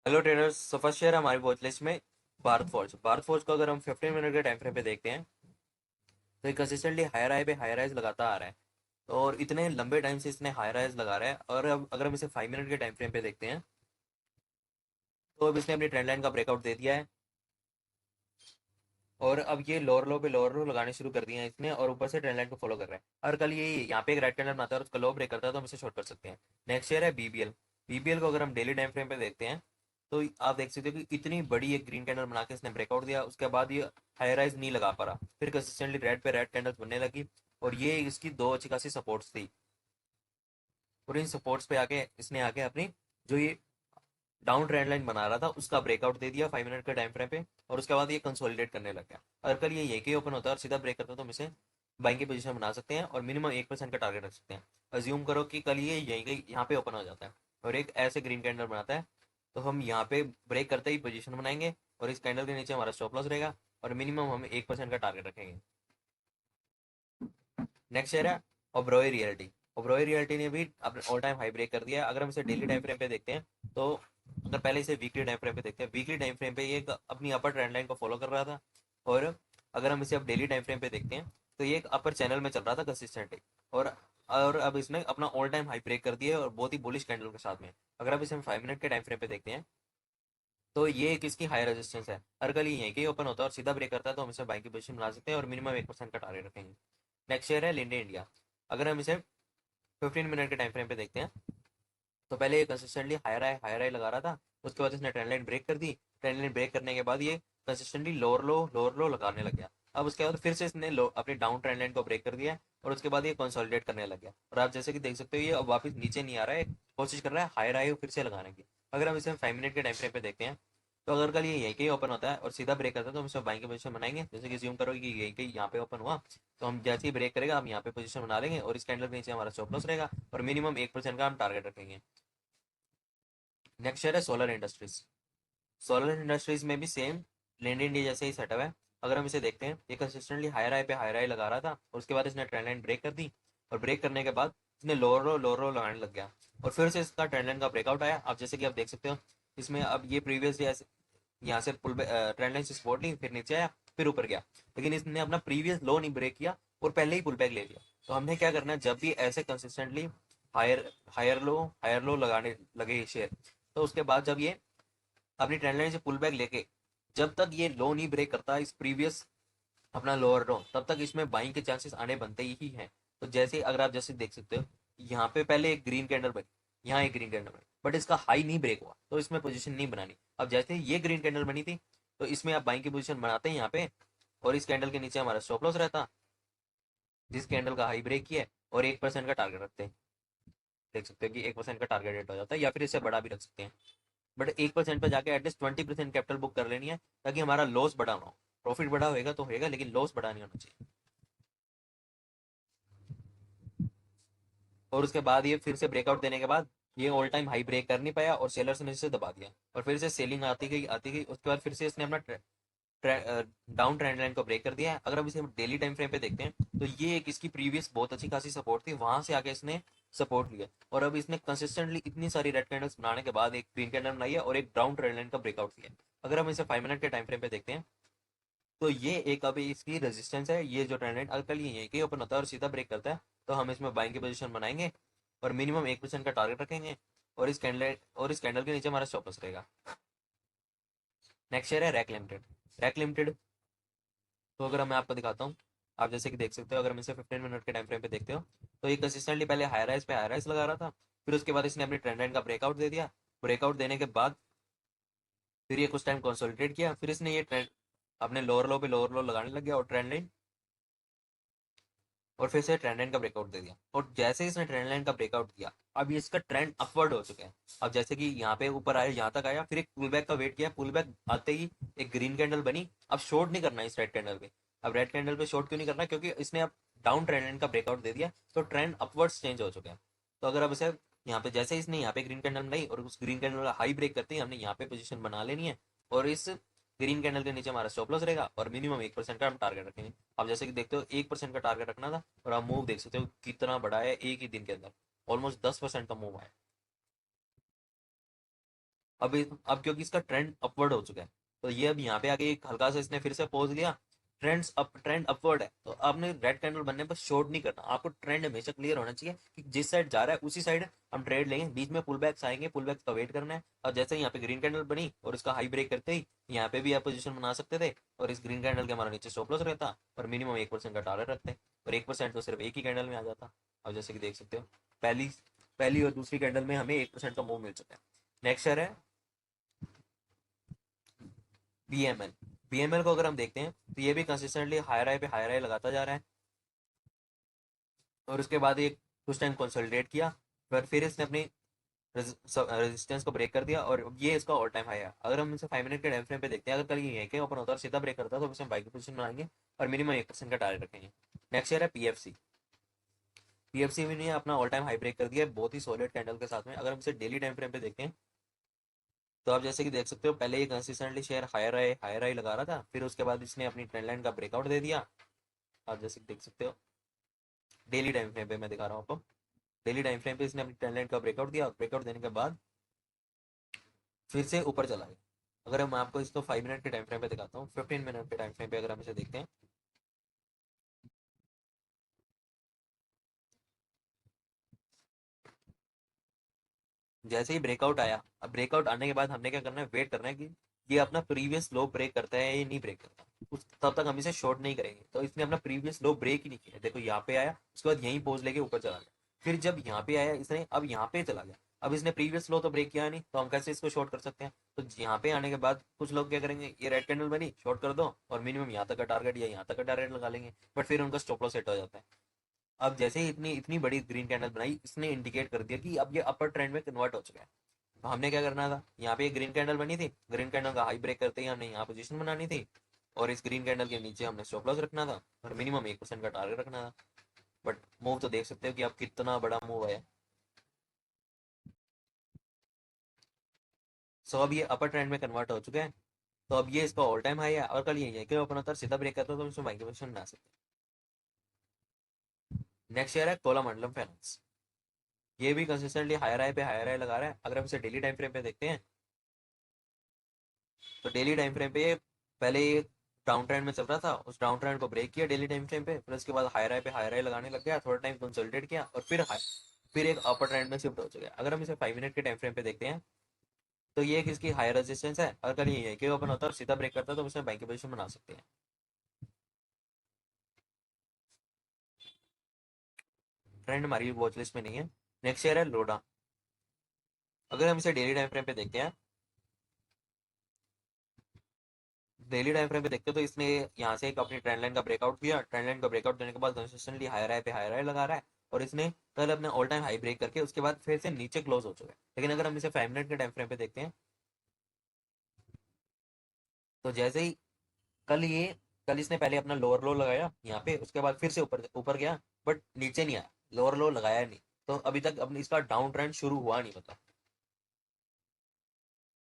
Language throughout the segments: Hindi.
Hello traders. So first share हमारी वॉच लिस्ट में भारत फोर्ज को अगर हम 15 मिनट के टाइम फ्रेम पे देखते हैं तो ये कंसिस्टेंटली हायर हाई पे हायर हाइज लगाता आ रहा है। और इतने लंबे टाइम से इसने हायर हाइज लगा रहा है। और अब अगर हम इसे 5 मिनट के टाइम फ्रेम पे देखते हैं तो अब इसने अपनी ट्रेंड लाइन का ब्रेकआउट दे दिया है। और अब ये लोअर लो लगाने शुरू कर दिए हैं इसने, और ऊपर से ट्रेंड लाइन को फॉलो कर रहा है। और कल ये यहाँ पे एक रेड कैंडल बनाता है और उसका लो ब्रेक करता है तो हम इसे शॉर्ट कर सकते हैं। नेक्स्ट शेयर है बीबीएल। बीबीएल को अगर हम डेली टाइम फ्रेम पे देखते हैं तो आप देख सकते हो कि इतनी बड़ी एक ग्रीन कैंडल बना के इसने ब्रेकआउट दिया, उसके बाद ये हाई राइज नहीं लगा पा रहा, फिर कंसिस्टेंटली रेड पे रेड कैंडल्स बनने लगी। और ये इसकी दो अच्छी खासी सपोर्ट्स थी, और इन सपोर्ट्स पे आके इसने आके अपनी जो ये डाउन ट्रेंड लाइन बना रहा था उसका ब्रेकआउट दे दिया 5 मिनट के टाइम फ्रेम पे। और उसके बाद ये कंसोलिडेट करने लग गया। अगर कल ये यही ओपन होता है और सीधा ब्रेक करता है तो हम इसे बाइंग की पोजीशन बना सकते हैं और मिनिमम 1% का टारगेट रख सकते हैं। अज्यूम करो कि कल ये यही यहाँ पे ओपन हो जाता है और एक ऐसे ग्रीन कैंडल बनाता है, तो हम यहाँ पे ब्रेक करते ही पोजीशन बनाएंगे और इस कैंडल के नीचे हमारा स्टॉप लॉस रहेगा और मिनिमम हम 1% का टारगेट रखेंगे। नेक्स्ट शेयर है ओबरॉय रियलिटी। ओबरॉय रियलिटी ने भी अपने ऑल टाइम हाई ब्रेक कर दिया है। अगर हम इसे डेली टाइम फ्रेम पे देखते हैं तो अगर पहले इसे वीकली टाइम फ्रेम पे देखते हैं, वीकली टाइम फ्रेम पे ये अपनी अपर ट्रेंड लाइन को फॉलो कर रहा था। और अगर हम इसे अब डेली टाइम फ्रेम पे देखते हैं तो ये एक अपर चैनल में चल रहा था कंसिस्टेंटली। और अब इसने अपना ऑल टाइम हाई ब्रेक कर दिया है और बहुत ही बुलिश कैंडल के साथ में। अगर अब इसे हम 5 मिनट के टाइम फ्रेम पे देखते हैं तो ये एक इसकी हाई रेजिस्टेंस है। अगर कल ये यहीं के ओपन होता है और सीधा ब्रेक करता है तो हम इसे बाइंग की पोजीशन बना सकते हैं और मिनिमम 1% का टारगेट रखेंगे। नेक्स्ट शेयर है लिंडे इंडिया। अगर हम इसे 15 मिनट के टाइम फ्रेम पे देखते हैं तो पहले ये कंसिस्टेंटली हायर हाई लगा रहा था, उसके बाद इसने ट्रेंड लाइन ब्रेक कर दी। ट्रेंड लाइन ब्रेक करने के बाद ये कंसिस्टेंटली लोअर लो लगाने लग गया। अब उसके बाद फिर से इसने अपनी डाउन ट्रेंड लाइन को ब्रेक कर दिया और उसके बाद ये कंसोलिडेट करने लग गया। और आप जैसे कि देख सकते हो ये अब वापस नीचे नहीं आ रहा है, कोशिश कर रहा है हायर हाई फिर से लगाने की। अगर हम इसे 5 मिनट के टाइम फ्रेम पे देखते हैं तो अगर कल ये यहीं के ओपन होता है और सीधा ब्रेक करता है तो हम इसे बाइंग की पोजीशन बनाएंगे। जैसे कि ज्यूम करो कि यहीं के यहाँ पे ओपन हुआ तो हम जैसे ही ब्रेक करेगा हम यहाँ पे पोजीशन बना लेंगे और इस कैंडल के नीचे हमारा स्टॉप लॉस रहेगा और मिनिमम 1% का हम टारगेट रखेंगे। नेक्स्ट शेयर है सोलर इंडस्ट्रीज। सोलर इंडस्ट्रीज में भी सेम लैंड इंडिया जैसे ही सेटअप है। अगर हम इसे देखते हैं ये कंसिस्टेंटली हायर हाई पे हायर हाई लगा रहा था और उसके बाद इसने ट्रेंड लाइन ब्रेक कर दी। और ब्रेक करने के बाद इसने लोअर रो लगाने लग गया और फिर से इसका ट्रेंड लाइन का ब्रेकआउट आया। आप जैसे कि आप देख सकते हो इसमें अब ये प्रीवियस यहाँ से पुल ट्रेंड लाइन से सपोर्ट ली, फिर नीचे आया, फिर ऊपर गया, लेकिन इसने अपना प्रीवियस लो नहीं ब्रेक किया और पहले ही पुल बैक ले लिया। तो हमने क्या करना है, जब भी ऐसे कंसिस्टेंटली हायर हायर लो लगाने लगे शेयर, तो उसके बाद जब ये अपनी ट्रेंड लाइन से पुल बैक लेके जब तक ये लो नहीं ब्रेक करता इस प्रीवियस अपना लोअर लो, तब तक इसमें बाइंग के चांसेस आने बनते ही हैं। तो जैसे अगर आप जैसे देख सकते हो यहाँ पे पहले एक ग्रीन कैंडल बनी, यहाँ एक ग्रीन कैंडल बनी, बट इसका हाई नहीं ब्रेक हुआ तो इसमें पोजीशन नहीं बनानी। अब जैसे ये ग्रीन कैंडल बनी थी तो इसमें आप बाइंग की पोजीशन बनाते हैं यहाँ पे, और इस कैंडल के नीचे हमारा स्टॉप लॉस रहता जिस कैंडल का हाई ब्रेक किया है, और 1% का टारगेट रखते हैं। देख सकते हो कि 1% का टारगेट रेट हो जाता है, या फिर इससे बड़ा भी रख सकते हैं। बट 1% पे जाके एटलीस्ट 20% कैपिटल बुक कर लेनी है ताकि हमारा लॉस बड़ा ना हो। प्रॉफिट बड़ा होएगा तो होएगा लेकिन लॉस बड़ा नहीं होना चाहिए। और उसके बाद ये फिर से ब्रेकआउट देने के बाद ये ऑल टाइम हाई ब्रेक कर नहीं पाया और सेलर्स ने इसे दबा दिया और फिर से सेलिंग आती गई। उसके बाद फिर से इसने अपना डाउन ट्रेंड लाइन को ब्रेक कर दिया है। अगर अब इसे डेली टाइम फ्रेम पे देखते हैं तो ये एक इसकी प्रीवियस बहुत अच्छी खासी सपोर्ट थी, वहां से आके इसने सपोर्ट लिया और अब इसने कंसिस्टेंटली इतनी सारी रेड कैंडल्स बनाने के बाद एक ग्रीन कैंडल बनाई है और एक डाउन ट्रेंड लाइन का ब्रेकआउट किया है। अगर हम इसे 5 मिनट के टाइम फ्रेम पे देखते हैं तो ये एक अभी इसकी रेजिस्टेंस है। ये जो ट्रेंड लाइन अगर कल ये यहीं के ओपन होता है और सीधा ब्रेक करता है तो हम इसमें बाइंग की पोजीशन बनाएंगे और मिनिमम 1% का टारगेट रखेंगे और इस कैंडल के नीचे हमारा स्टॉप लॉस रहेगा। नेक्स्ट शेयर है रैक लिमिटेड। रैक लिमिटेड तो अगर मैं आपको दिखाता हूँ, आप जैसे कि देख सकते हो, अगर हम इसे 15 मिनट के टाइम फ्रेम पे देखते हो तो ये कंसिस्टेंटली पहले हाई राइज पे हाई राइज लगा रहा था, फिर उसके बाद इसने अपनी ट्रेंड लाइन का ब्रेकआउट दे दिया। ब्रेकआउट देने के बाद फिर ये कुछ टाइम कंसोलिडेट किया, फिर इसने ये ट्रेंड अपने लोअर लो लगाने लग गया और ट्रेंड लाइन, और फिर से ट्रेंड लाइन का ब्रेकआउट दे दिया। और जैसे ही इसने ट्रेंड लाइन का ब्रेकआउट किया अब ये इसका ट्रेंड अपवर्ड हो चुका है। अब जैसे कि यहाँ पे ऊपर आया, यहाँ तक आया, फिर एक पुल बैक का वेट किया, पुल बैक आते ही एक ग्रीन कैंडल बनी। अब शॉर्ट नहीं करना इस रेड कैंडल पे। अब रेड कैंडल पे शॉर्ट क्यों नहीं करना, क्योंकि इसने अब डाउन ट्रेंड लाइन का ब्रेकआउट दे दिया तो ट्रेंड अपवर्ड्स चेंज हो चुके हैं। तो अगर अब इसे यहाँ पे जैसे इसने यहाँ पे ग्रीन कैंडल बनाई और उस ग्रीन कैंडल का हाई ब्रेक करते ही हमने यहाँ पे पोजीशन बना लेनी है और इस ग्रीन कैंडल के नीचे हमारा स्टॉप लॉस रहेगा और मिनिमम 1% का हम टारगेट रखेंगे। आप जैसे कि देखते हो 1% का टारगेट रखना था और आप मूव देख सकते हो कितना बड़ा है एक ही दिन के अंदर। ऑलमोस्ट 10% का मूव है। अब क्योंकि इसका ट्रेंड अपवर्ड हो चुका है, तो ये अब यहाँ पे आके एक हल्का सा इसने फिर से पोज लिया, ट्रेंड अपवर्ड है, तो आपने रेड कैंडल बनने पर शॉर्ट नहीं करना, आपको ट्रेंड हमेशा क्लियर होना चाहिए कि जिस साइड जा रहा है उसी साइड हम ट्रेड लेंगे। बीच में पुल बैक्स आएंगे, पुल बैक्स का वेट करना है। और जैसे यहाँ पे ग्रीन कैंडल बनी और इसका हाई ब्रेक करते ही यहाँ पे भी आप पोजीशन बना सकते थे, और इस ग्रीन कैंडल के हमारा नीचे स्टॉप लॉस रहता, और मिनिमम 1% का टारगेट रखते हैं, और 1% तो सिर्फ एक ही कैंडल में आ जाता। अब जैसे कि देख सकते हो, पहली पहली और दूसरी कैंडल में हमें 1% का मूव मिल चुका है। नेक्स्ट शेयर है बीएमएल। बीएमएल को अगर हम देखते हैं तो ये भी कंसिस्टेंटली हायर हाई पे हायर हाई लगाता जा रहा है, और उसके बाद एक कुछ टाइम कंसोलिडेट किया, फिर इसने अपनी रेजिस्टेंस को ब्रेक कर दिया, और ये इसका ऑल टाइम हाई है। अगर हम इसे 5 मिनट के टाइम फ्रेम पे देखते हैं, अगर कल ये के ओपन होता है और सीधा ब्रेक करता है तो इसमें बाई की पोजीशन बनाएंगे और मिनिमम 1% का टारगेट रखेंगे। नेक्स्ट ईयर है पीएफसी। पीएफसी भी ने अपना ऑल टाइम हाई ब्रेक कर दिया है बहुत ही सॉलिड कैंडल के साथ में। अगर हम इसे डेली टाइम फ्रेम पे देखते हैं तो आप जैसे कि देख सकते हो, पहले ये कंसिस्टेंटली शेयर हायर हाई लगा रहा था, फिर उसके बाद इसने अपनी ट्रेंड लाइन का ब्रेकआउट दे दिया। आप जैसे कि देख सकते हो, डेली टाइम फ्रेम पे मैं दिखा रहा हूँ आपको, डेली टाइम फ्रेम पे इसने अपनी ट्रेंड लाइन का ब्रेकआउट दिया, ब्रेकआउट देने के बाद फिर से ऊपर चला गया। अगर हम आपको इसको 5 मिनट के टाइम फ्रेम पे दिखाता हूँ, 15 मिनट के टाइम फ्रेम पे अगर हम इसे देखते हैं, जैसे ही ब्रेकआउट आया, अब ब्रेकआउट आने के बाद हमने क्या करना है, वेट करना है कि ये अपना प्रीवियस लो ब्रेक करता है या नहीं ब्रेक करता, उस तब तक हम इसे शॉर्ट नहीं करेंगे। तो इसने अपना प्रीवियस लो ब्रेक ही नहीं किया, देखो यहाँ पे आया, उसके बाद यहीं पोज लेके ऊपर चला गया, फिर जब यहाँ पे आया इसने, अब यहाँ पे चला गया, अब इसने प्रीवियस लो तो ब्रेक किया नहीं, तो हम कैसे इसको शॉर्ट कर सकते हैं। तो यहाँ पे आने के बाद कुछ लोग क्या करेंगे, ये रेड कैंडल बनी, शॉर्ट कर दो और मिनिमम यहाँ तक का टारगेट या यहाँ तक का टारगेट लगा लेंगे, बट फिर उनका स्टॉप लॉस सेट हो जाता है। अब जैसे ही इतनी इतनी बड़ी ग्रीन कैंडल बनाई, इसने इंडिकेट कर दिया कि अब ये अपर ट्रेंड में कन्वर्ट हो चुका है। तो हमने क्या करना था, यहाँ पे एक ग्रीन कैंडल बनी थी, ग्रीन कैंडल का हाई ब्रेक करते ही हमने यहाँ पोजीशन बनानी थी, और इस ग्रीन कैंडल के नीचे हमने स्टॉप लॉस रखना था, और मिनिमम 1% का टारगेट रखना था। बट मूव तो देख सकते हो कि अब कितना बड़ा मूव है। सो अब ये अपर ट्रेंड में कन्वर्ट हो चुका है, तो अब ये इसका ऑल टाइम हाई है, और कल ये कि ओपन होता है सीधा ब्रेक करता है तो इसमें बाइंग पोजीशन बना सकते हैं। नेक्स्ट शेयर है कोलामंडलम फाइनेंस। ये भी कंसिस्टेंटली हायर हाई पे हायर हाई लगा रहा है। अगर हम इसे डेली टाइम फ्रेम पे देखते हैं तो डेली टाइम फ्रेम पे पहले ये डाउन ट्रेंड में चल रहा था, उस डाउन ट्रेंड को ब्रेक किया डेली टाइम फ्रेम पे, फिर उसके बाद हाई राय पे हाई राय लगाने लग गया, थोड़ा टाइम कंसोलिडेट किया, और फिर एक अपर ट्रेंड में शिफ्ट हो चुका है। अगर हम इसे 5 मिनट के टाइम फ्रेम पे देखते हैं तो ये एक इसकी हाई रेजिस्टेंस है, अगर ये के ओपन होता है और सीधा ब्रेक करता है तो उसमें बाइंग की पोजीशन बना सकते हैं। ट्रेंड हमारी वॉच लिस्ट में नहीं है। नेक्स्ट शेयर है लोडा। अगर हम इसे डेली टाइम फ्रेम पे देखते हैं, डेली टाइम फ्रेम पे देखते हैं तो इसने यहाँ से एक अपनी ट्रेंड लाइन का ब्रेकआउट किया, ट्रेंड लाइन का ब्रेकआउट देने के बाद कंसिस्टेंटली हाई राय पे हाई राय लगा रहा है, और इसने कल अपने ऑल टाइम हाई ब्रेक करके उसके बाद फिर से नीचे क्लोज हो चुका है। लेकिन अगर हम इसे 5 मिनट के टाइम फ्रेम पे देखते हैं तो जैसे ही कल ये कल इसने पहले अपना लोअर लो लगाया यहाँ पे, उसके बाद फिर से ऊपर ऊपर गया, बट नीचे नहीं आया, लोअर लो लगाया नहीं, तो अभी तक अपनी इसका डाउन ट्रेंड शुरू हुआ नहीं, मतलब।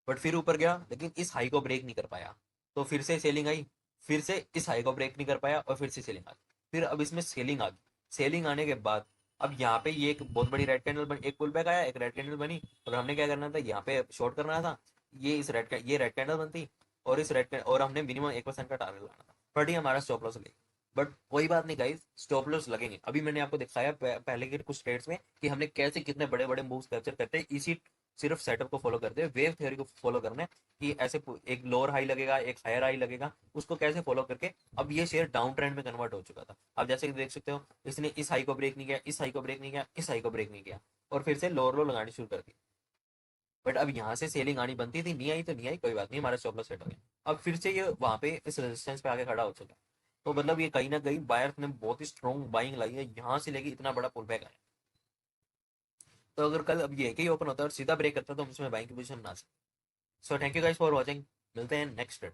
बट फिर ऊपर गया लेकिन इस हाई को ब्रेक नहीं कर पाया, तो फिर से सेलिंग आई, फिर से इस हाई को ब्रेक नहीं कर पाया और फिर से सेलिंग आ गई, फिर अब इसमें सेलिंग आ गई। सेलिंग आने के बाद अब यहाँ पे ये एक बहुत बड़ी रेड कैंडल बनी, एक पुल बैक आया, एक रेड कैंडल बनी, और हमने क्या करना था, यहाँ पे शॉर्ट करना था। ये रेड कैंडल बनती, और इस रेड और हमने मिनिमम 1% का टारगेट लगाना था, बट ये हमारा स्टॉप लॉस लगेगा। बट कोई बात नहीं गाइस, स्टॉप लॉस लगेंगे। अभी मैंने आपको दिखाया पहले के कुछ ट्रेड्स में कि हमने कैसे कितने बड़े बड़े मूव्स कैप्चर करते हैं, इसी सिर्फ सेटअप को फॉलो करते हैं, वेव थ्योरी को फॉलो करना है कि ऐसे एक लोअर हाई लगेगा, एक हायर हाई लगेगा, उसको कैसे फॉलो करके अब ये शेयर डाउन ट्रेंड में कन्वर्ट हो चुका था। अब जैसे कि देख सकते हो, इसने इस हाई को ब्रेक नहीं किया, इस हाई को ब्रेक नहीं किया, इस हाई को ब्रेक नहीं किया, और फिर से लोअर लो लगानी शुरू कर दी। बट अब यहाँ से सेलिंग आनी बनती थी, नहीं आई तो नहीं आई, कोई बात नहीं, हमारा स्टॉप लॉस सेट हो गया। अब फिर से ये वहां पे इस रेजिस्टेंस पे आके खड़ा हो चुका है, तो मतलब ये कहीं ना कहीं बायर्स ने बहुत ही स्ट्रॉन्ग बाइंग लाई है, यहाँ से लेके इतना बड़ा पुल बैक आया। तो अगर कल अब ये ही ओपन होता है और सीधा ब्रेक करता है तो हम इसमें बाइंग की पोजीशन बना सकते। So thank you guys for watching, मिलते हैं नेक्स्ट